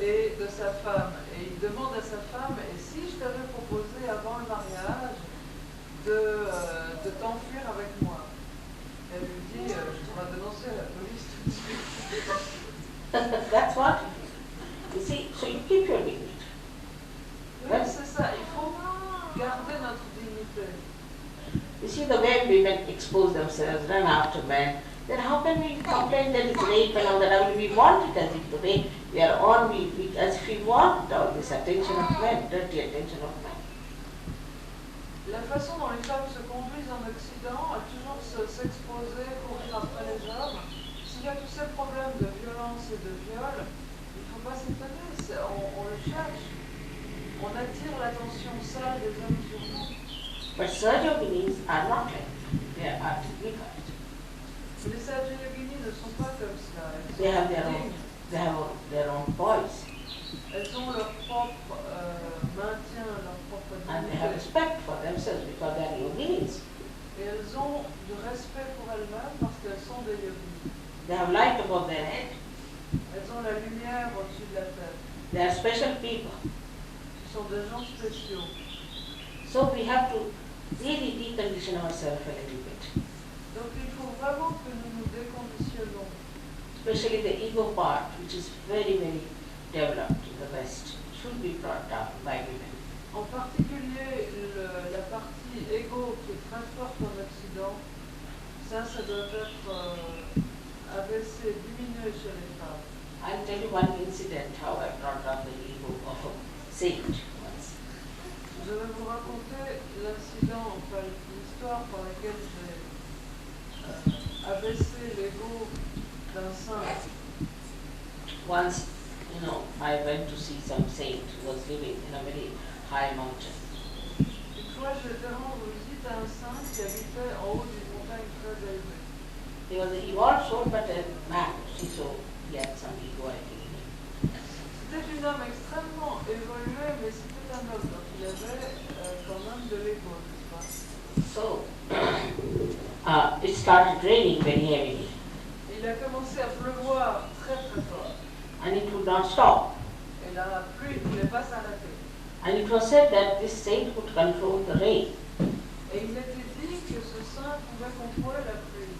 et de sa femme. Et il demande à sa femme, et si je t'avais proposé avant le mariage de t'enfuir avec moi? Elle lui dit, je t'aurais dénoncé à la police tout de suite. That's what? You see, so you keep your dignity. discuter. You see the way women expose themselves, run after men, then how can we complain that it's rape and all that? I mean, we want it as if the way we are on, as if we want all this attention of men, dirty attention of men. La façon dont les femmes se conduisent en Occident, à toujours s'exposer, courir après les hommes, s'il y a tous ces problèmes de violence et de viol, il ne faut pas s'étonner, on le cherche. On attire l'attention sale des hommes sur nous. But SahajaYoginis are not like that. They are dignified. Les SahajaYoginis ne sont pas comme cela. They have their own voice. Elles ont leur propre maintien, leur propre And they have dignité. respect for themselves because they are yoginis. Et elles ont du respect pour elles-mêmes parce qu'elles sont des yoginis. They have light above their head. Elles ont la lumière au-dessus de la tête. They are special people. Ce sont des gens spéciaux. So we have to really decondition ourselves a little bit. Donc il faut vraiment que nous nous déconditionnons. Especially the ego part, which is very, very developed in the West, should be brought down by women. En particulier la partie égo qui est très forte en Occident, ça doit être abaissé, diminué chez les femmes. I'll tell you one incident how I brought down the ego of a saint once. Je vais vous raconter l'incident, enfin l'histoire par laquelle j'ai abaissé l'ego d'un saint. Once, I went to see some saint who was living in a very high mountain. Une fois, j'étais rendre visite à un saint qui habitait en haut d'une montagne très élevée. He was an evolved soul, but a man, so he had some ego, I think. C'était un homme extrêmement évolué, mais c'était un homme, donc il avait quand même de l'ego, n'est-ce pas? So, it started raining very heavily. Il a commencé à pleuvoir très très fort. And it would not stop. Et la pluie ne voulait pas s'arrêter. And it was said that this saint would control the rain. Et il était dit que ce saint pouvait contrôler la pluie.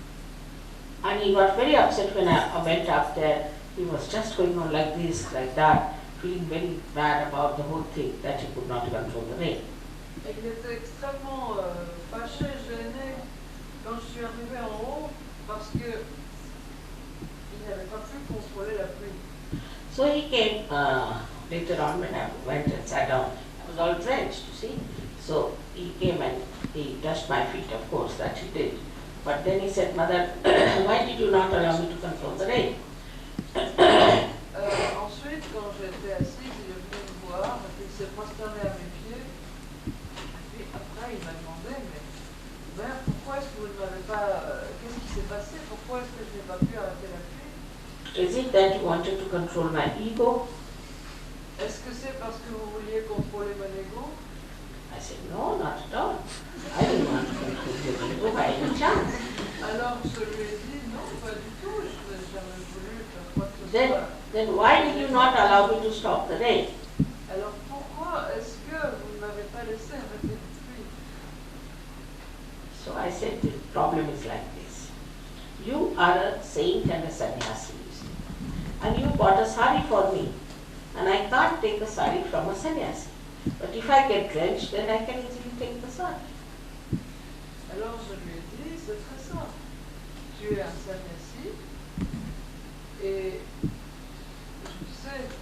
And he got very upset when I went up there. He was just going on like this, like that, feeling very bad about the whole thing, that he could not control the rain. Et il était extrêmement fâché, gêné quand je suis arrivée en haut parce que il n'avait pas pu contrôler la pluie. So he came later on when I went and sat down. I was all drenched, you see. So he came and he touched my feet, of course, that he did. But then he said, Mother, why did you not allow me to control the rain? Ensuite, quand j'étais assise, il est venu me voir, il s'est prosterné à mes pieds. Et puis après, il m'a demandé, mais mère, pourquoi est-ce que vous ne m'avez pas... qu'est-ce qui s'est passé? Pourquoi est-ce que je n'ai pas pu arrêter la pluie? Is it that you wanted to control my ego? Est-ce que c'est parce que vous vouliez contrôler mon ego? I said, no, not at all. I didn't want to control your ego by any chance. Alors je lui ai dit, non, pas du tout, je n'ai jamais voulu faire quoi que ce soit. Then why did you not allow me to stop the rain? Alors pourquoi est-ce que vous ne m'avez pas laissé arrêter la pluie? So I said, the problem is like this. You are a saint and a sannyasi, you see. And you bought a sari for me. And I can't take a sari from a sannyasi. But if I get drenched, then I can easily take the sari. Alors je lui ai dit, c'est très simple. Tu es un sannyasi et je sais que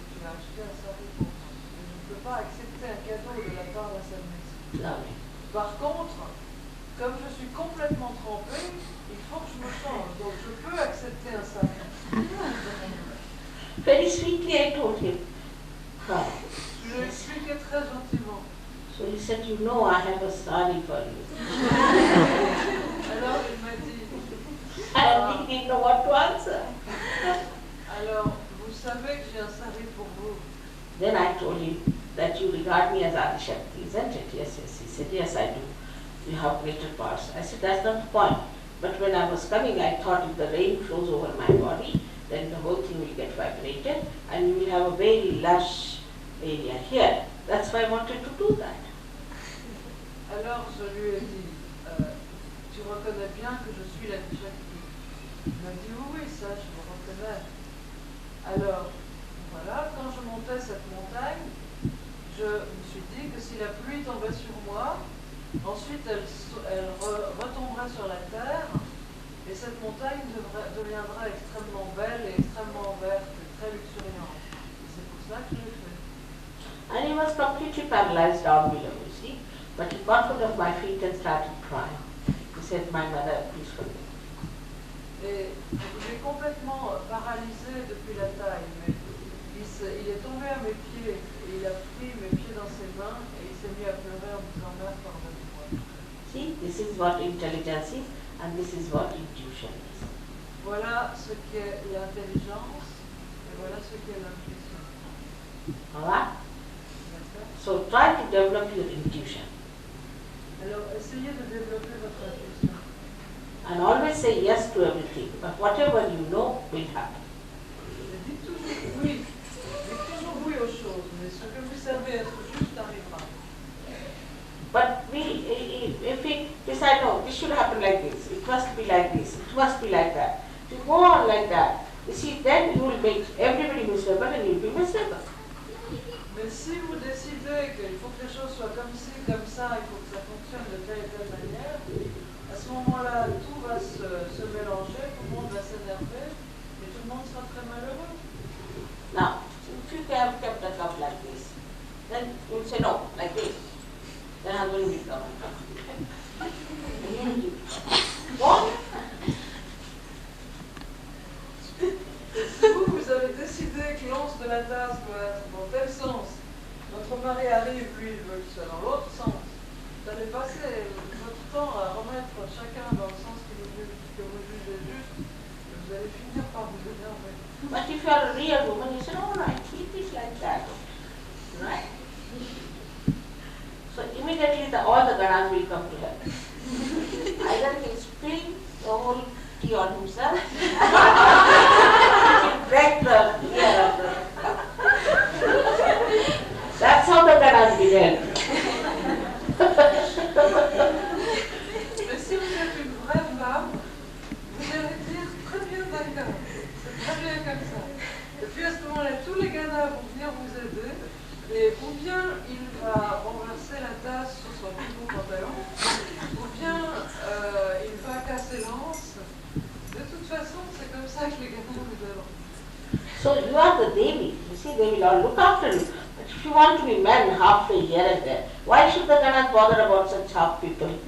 tu as acheté un sari pour moi. Et je ne peux pas accepter un cadeau de la part d'un sannyasi. Lovely. Par contre, comme je suis complètement trempée, il faut que je me change. Donc je peux accepter un sari. Very sweetly I told him. Je lui ai expliqué très gentiment. So he said, you know I have a sari for you. Alors il m'a dit, And he didn't know what to answer. alors vous savez que j'ai un sari pour vous. Then I told him that you regard me as Adishakti, isn't it? Yes, yes. He said, yes, I do. You have greater powers. I said, that's not the point. But when I was coming, I thought if the rain flows over my body, then the whole thing will get vibrated and you will have a very lush area here. That's why I wanted to do that. Alors je lui ai dit, tu reconnais bien que je suis la Shakti. Il m'a dit, oui, ça je le reconnais. Alors, voilà, quand je montais cette montagne, je me suis dit que si la pluie tombait sur moi, Ensuite, elle retomberait sur la terre, et cette montagne deviendra extrêmement belle et extrêmement verte et très luxuriante. C'est pour ça que je l'ai fait. And he was completely paralyzed down below, you see. But he got hold of my feet and started crying. He said, my mother, please forgive me. Et il est complètement paralysé depuis la taille, mais il est tombé à mes pieds, et il a pris mes pieds dans ses mains, et il s'est mis à pleurer en disant, Mère, pardonne-moi. See, this is what intelligence is, and this is what intuition is. Voilà ce qu'est l'intelligence, et voilà ce qu'est l'intuition. Alright? D'accord? So try to develop your intuition. Alors, essayez de développer votre intuition. And always say yes to everything, but whatever you know will happen. Dites toujours oui aux choses, mais ce que vous savez être juste arrivera. But if we decide, no, this should happen like this, it must be like this, it must be like that, if you go on like that, you see, then you will make everybody miserable and you will be miserable. Mais si vous décidez qu'il faut que les choses soient comme ci, comme ça, il faut que ça fonctionne de telle et telle manière, à ce moment-là, tout va se mélanger, tout le monde va s'énerver, et tout le monde sera très malheureux. Now, if you have kept a cup like this, then you will say no, like this. Then I'm going to become a cup. What? Si vous avez décidé que l'anse de la tasse doit être dans tel sens, votre mari arrive, lui, il veut que ce soit dans l'autre sens, vous allez passer votre temps à remettre chacun dans le sens que vous jugez juste, et vous allez finir par vous énerver. But if you are a real woman, you say, all right, keep it like that. Right? So immediately all the ganas will come to help. Either he will spill the whole tea on himself, he will break the ear of the That's how the ganas will help. Mais si vous êtes une vraie femme, vous allez dire très bien d'accord, c'est très bien comme ça. Et puis à ce moment-là, tous les ganas vont venir vous aider, et ou bien il va renverser la tasse sur son plus beau pantalon, ou bien il va casser l'anse. De toute façon, c'est comme ça que les ganas vous aident. So you are the Devi. You see, they will all look after you. But if you want to be men halfway here and there, why should the ganas bother about such half people?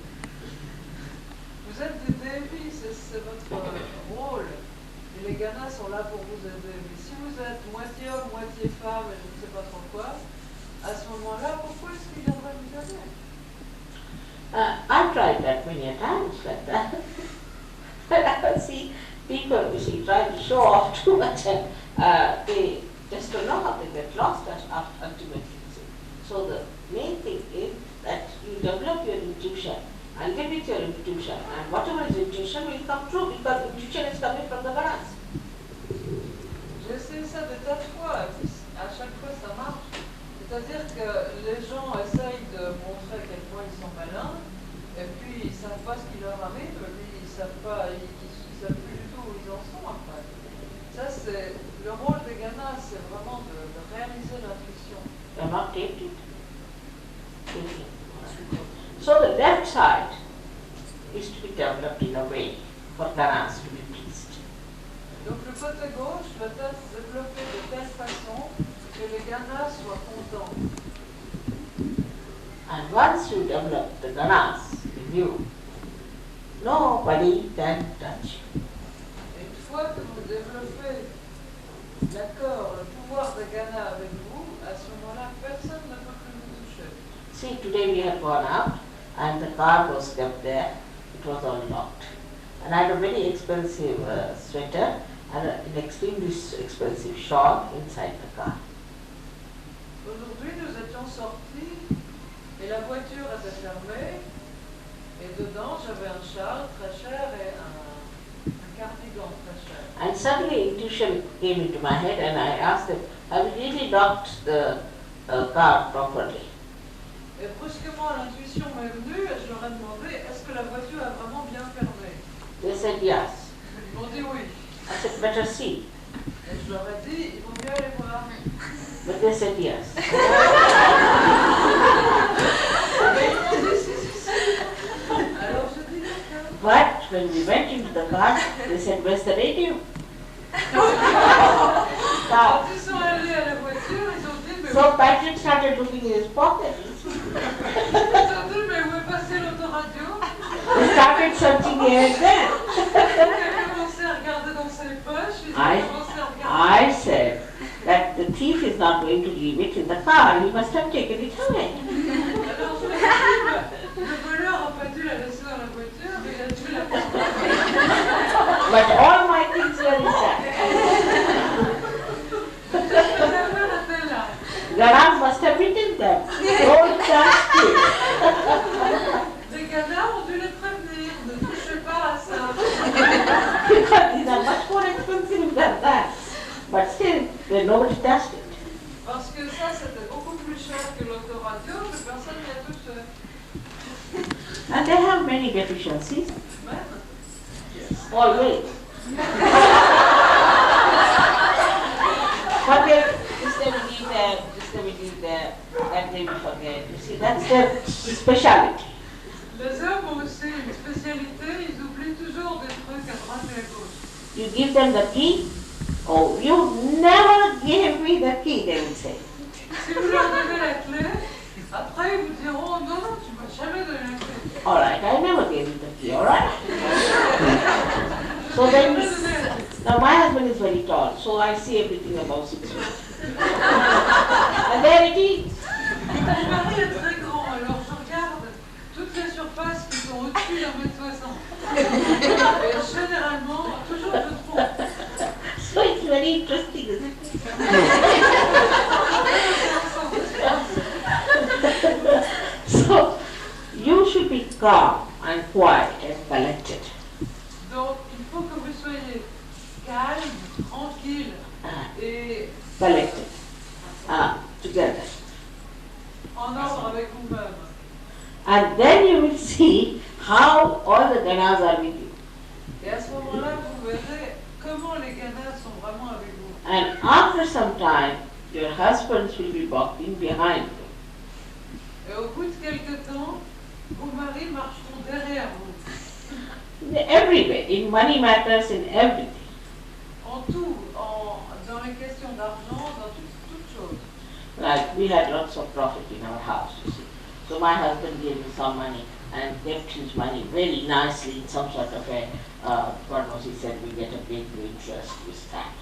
Vous êtes des Devis, c'est votre rôle. Et les ganas sont là pour vous aider. Mais si vous êtes moitié homme, moitié femme, et je ne sais pas trop quoi, à ce moment-là, pourquoi est-ce qu'il viendrait vous aider? I've tried that many times like that. But I see people, you see, try to show off too much and they just don't know how they get lost ultimately. So the main thing is that you develop your intuition and live with your intuition, and whatever is intuition will come true because intuition is coming from the ganas. J'ai essayé ça de tas de fois, et à chaque fois ça marche. C'est-à-dire que les gens essayent de montrer à quel point ils sont malins, et puis ils ne savent pas ce qui leur arrive, et puis ils ne savent plus du tout où ils en sont après. Ça, c'est le rôle des ganas, c'est vraiment de réaliser l'intuition. You are not taking it. So the left side is to be developed in a way for ganas to be pleased. Donc le côté gauche va être développé de telle façon que les ganas soient contents. And once you develop the ganas in you, nobody can touch you. Et une fois que vous développez l'accord, le pouvoir des ganas avec vous, à ce moment-là, personne ne peut plus vous toucher. See, today we had gone out and the car was kept there. It was all locked. And I had a very expensive sweater and an extremely expensive shawl inside the car. Aujourd'hui, nous étions sortis et la voiture était fermée. Et dedans, j'avais un châle très cher et un cardigan très cher. And suddenly intuition came into my head and I asked them, have you really locked the car properly? Et brusquement, l'intuition m'est venue et je leur ai demandé, est-ce que la voiture a vraiment bien fermé? They said yes. Ils m'ont dit oui. I said, better see. Et je leur ai dit, il vaut mieux aller voir. But they said yes. Mais ils m'ont dit, si, when we went into the car, they said, "Where's the radio?" Quand ils sont allés à la voiture, ils ont dit, mais So Patrick started looking in his pocket. ils ont dit, mais où est passé l'autoradio? He started searching here and there. Il a commencé à regarder dans ses poches, il a commencé à regarder. I said that the thief is not going to leave it in the car. He must have taken it away. Alors je me suis dit, le voleur n'a pas dû la laisser dans la voiture, mais il a dû la prendre. But all my things were inside. Ganas must have written them. Don't touch it. Les canards ont dû les prévenir, ne touchez pas à ça. Because these are much more expensive than that. But still, nobody touched it. Parce que ça, c'était beaucoup plus cher que l'autoradio, mais personne n'y a touché. And they have many deficiencies. Même. Always. Forget, just they will leave there, just they will leave there, that they will forget. You see, that's their speciality. Les hommes ont aussi une spécialité, ils oublient toujours des trucs à droite et à gauche. You give them the key, oh, you never gave me the key, they will say. Si vous leur donnez la clé, après ils vous diront, non, non, tu m'as jamais donné la clé. All right, I never gave you the key, all right? So then, now my husband is very tall, so I see everything about 6 feet. And there it is. Mon mari est très grand, alors je regarde toutes les surfaces qui sont au-dessus d'1,60 m. Et généralement, toujours je trouve. So it's very interesting, isn't it? So you should be calm and quiet and collected. Donc, il faut que vous soyez calme, tranquille et Collected. Together. en ordre avec vous-même. And then you will see how all the ganas are with you. Et à ce moment-là, vous verrez comment les ganas sont vraiment avec vous. And after some time, your husbands will be walking behind you. Et au bout de quelque temps, vos maris marcheront derrière vous. Everywhere, in money matters, in everything. En tout, dans les questions d'argent, dans toutes choses. Like we had lots of profit in our house, you see. So my husband gave me some money and kept his money very nicely in some sort of a, God knows, he said we get a big interest with that.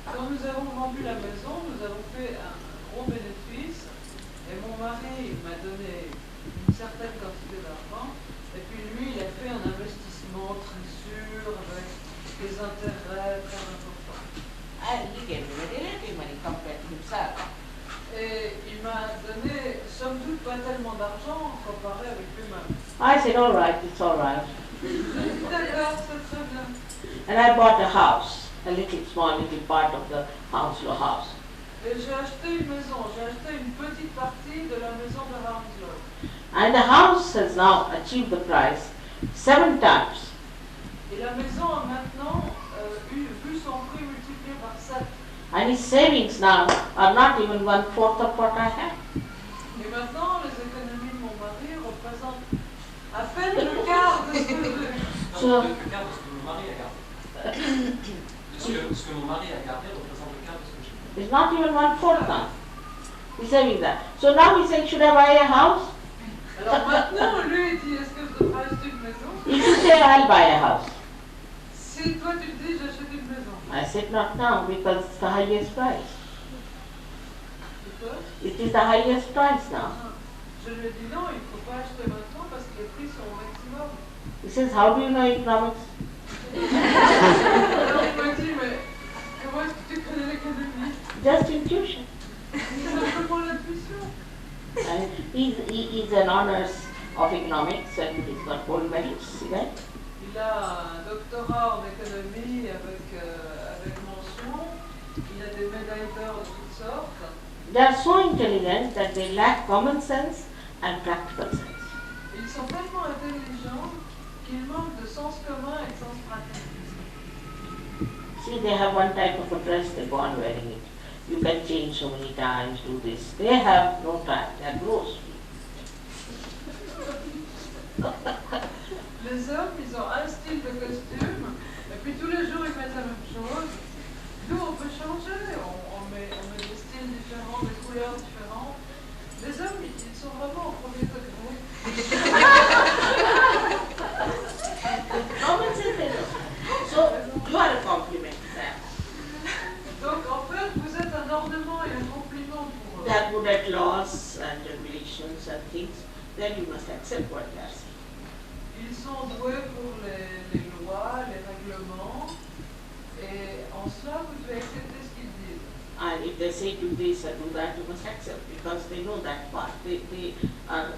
Quand nous avons vendu la maison, nous avons fait un gros bénéfice et mon mari m'a donné une certaine quantité d'argent et puis lui, il a fait un investissement très sûr avec des intérêts très importants. And he gave me very little money compared to himself. Et il m'a donné, somme toute, pas tellement d'argent comparé avec lui-même. I said, all right, it's all right. D'accord, c'est très bien. And I bought a house, a little small little part of the Hounslow house. Et j'ai acheté une maison, j'ai acheté une petite partie de la maison de Hounslow. And the house has now achieved the price 7 times. Et la maison a maintenant vu son prix multiplié par 7. And his savings now are not even 1/4 of what I have. Et maintenant, les économies de mon mari représentent à peine le quart de ce que j'ai. So, Le quart de ce que mon mari a gardé. Ce que mon mari a gardé représente le quart de ce que j'ai. it's not even 1/4 now. He's saving that. So now he's saying, should I buy a house? Alors maintenant, lui, il dit, est-ce que je devrais acheter une maison? If you say, I'll buy a house. Si toi tu dis, j'achète une maison. I said, not now, because it's the highest price. Pourquoi? It is the highest price now. Je lui ai dit non, il ne faut pas acheter maintenant parce que les prix sont au maximum. He says, how do you know economics? Alors il m'a dit, mais comment est-ce que tu connais l'économie? Just intuition. C'est simplement l'intuition. And he's an honors of economics and he's got gold medals, see that? Il a un doctorat en économie avec mention. Il a des médailles d'or de toutes sortes. They are so intelligent that they lack common sense and practical sense. Ils sont tellement intelligents qu'ils manquent de sens commun et de sens pratique. See, they have one type of a dress, they go on wearing it. You can change so many times, do this. They have no time, they are gross. Les hommes, ils ont style de costume, et puis tous les jours ils mettent la même chose. Nous on peut changer, on met des styles différents, des couleurs différentes. Les hommes ils sont vraiment au premier degré. So you are a compliment to them. Donc en fait vous êtes un ornement et un compliment pour eux. They are good at laws and regulations and things. Then you must accept what they are saying. Ils sont doués pour les lois, les règlements, et en cela vous devez accepter ce qu'ils disent. And if they say do this or do that, you must accept because they know that part. They are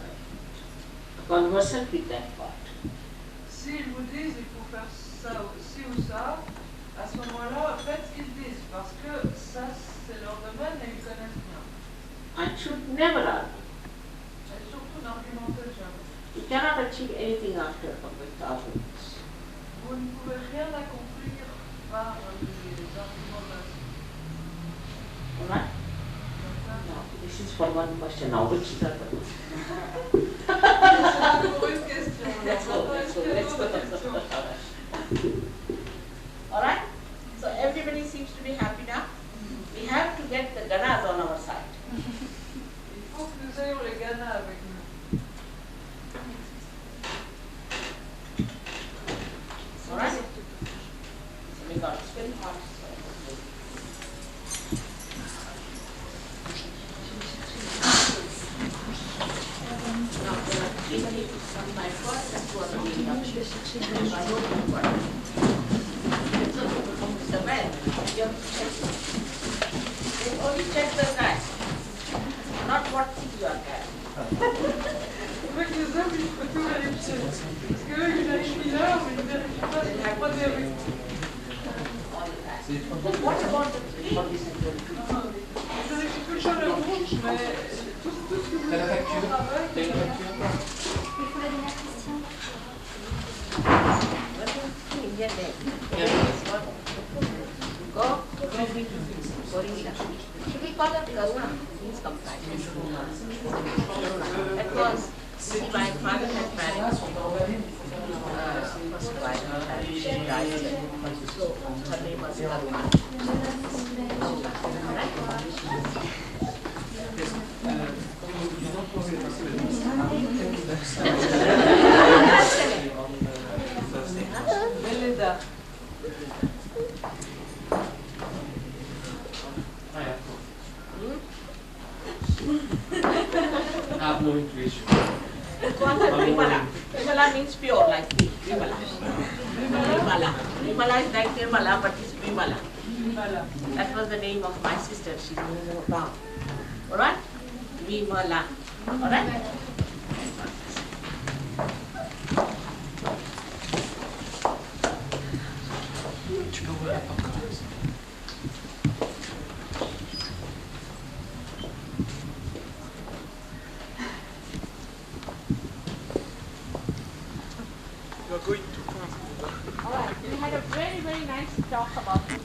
conversant with that part. S'ils vous disent il faut faire ça ci ou ça, à ce moment-là, faites ce qu'ils disent, parce que ça c'est leur domaine et ils connaissent bien. And should never argue. Et surtout n'argumentez jamais. You cannot achieve anything after with arguments. Vous ne pouvez rien accomplir par les argumentations. Alright? Now, this is for one question. Now, which is the other one? Pour une question. Let's go. Alright? So everybody seems to be happy now. We have to get the ganas on our side. Il faut que nous ayons les ganas avec nous. Alright? So we got spin parts. Now there are three people, some by first and two other being up. By open part. So the men, you have to check. They only check the guy, not what thing you are carrying. Avec les hommes, il faut tout vérifier. Parce qu'eux, ils vérifient l'heure, mais ils ne vérifient pas si la croix vérifie. But what about the three? Ils vérifient tout le temps leur bouche, mais tout ce que vous T'as la avez facture? au travail, T'as une facture? Il faut la donner à Christian. Indian name. Go. Gorilla. Should we call it Karuna? Means compassion. That was, see, my father had married first wife, and she died. So her name was Karuna. Belinda. I have no intuition. Vimala. Vimala means pure, like me. Vimala. Vimala. Vimala is like Nirmala, but it's Vimala. That was the name of my sister. She's no more now. Alright? Vimala. Alright? Tu peux ouvrir la porte comme ça. Alright, we had a very, very nice talk about this.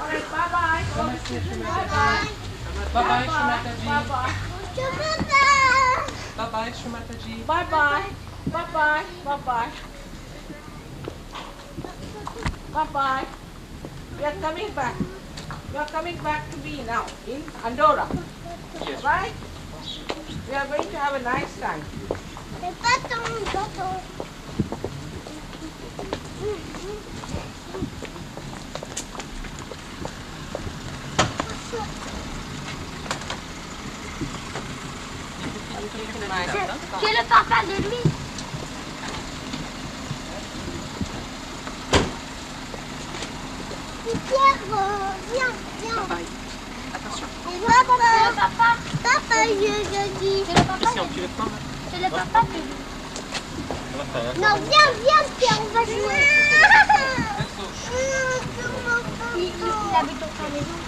Alright, bye-bye. Bye-bye. Bye-bye, Shumataji. Bye-bye. Bye-bye, Shumataji. Bye-bye. Bye-bye. Bye-bye. Bye-bye. We are coming back. We are coming back to be now in Andorra. Yes. Right? We are going to have a nice time. C'est le papa de lui. Pierre, viens, viens. Attention. Et papa, papa, je dis. C'est le papa. Si on tire pas. C'est le papa de lui. Non, viens, Pierre, on va jouer. Il habite dans sa maison.